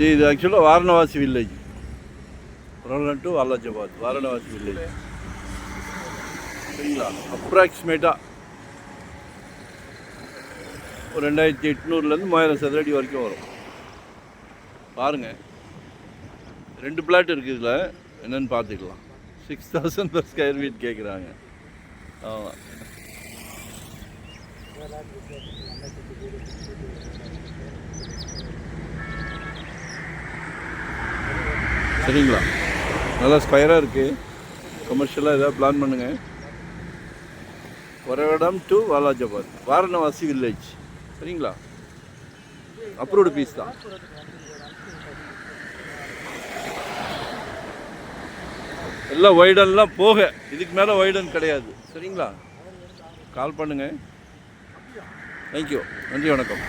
இது ஆக்சுவலாக வாரணவாசி வில்லேஜ். புரோலன் டு வாலாஜாபாத் வாரணவாசி வில்லேஜ். சரிங்களா? அப்ராக்சிமேட்டாக ஒரு 2800 3000 சதுரடி வரைக்கும் வரும். பாருங்கள், 2 பிளாட் இருக்குது. இதில் என்னென்னு பார்த்துக்கலாம். 6000 per ஸ்கொயர் ஃபீட் கேட்குறாங்க. ஆமாம், சரிங்களா? நல்லா ஸ்கொயராக இருக்குது. கமர்ஷியலாக எதாவது பிளான் பண்ணுங்கள். வரவேடம் டு வாலாஜாபாத் வாரணவாசி வில்லேஜ். சரிங்களா? அப்ரூவ்டு பீஸ் தான். எல்லாம் வைடன்லாம் போக, இதுக்கு மேலே வைடன் கிடையாது. சரிங்களா? கால் பண்ணுங்கள். தேங்க்யூ. நன்றி, வணக்கம்.